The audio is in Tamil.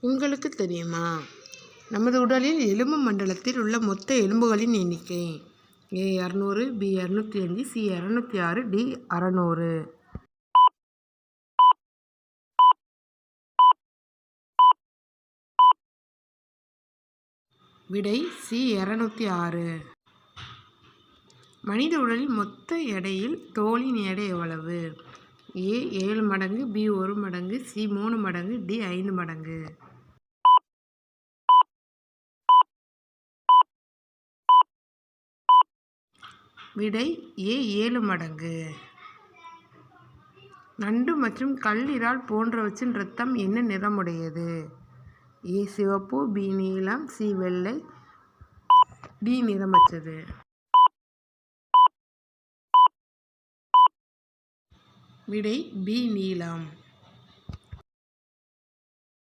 உங்களுக்கு தெரியுமா, நமது உடலில் எலும்பு மண்டலத்தில் உள்ள மொத்த எலும்புகளின் எண்ணிக்கை? A 200, B 205, C 206, D 600. விடை C 206. மனித உடலில் மொத்த எடையில் தோலின் எடை எவ்வளவு? A 7 மடங்கு, B 1 மடங்கு, C 3 மடங்கு, D 5 மடங்கு. விடை A 7 மடங்கு. நண்டு மற்றும் கல்லீரல் போன்றவற்றின் இரத்தம் என்ன நிறமுடையது? A சிவப்பு, B நீலம், C வெள்ளை, D நிறமற்றது. விடை B நீலம்.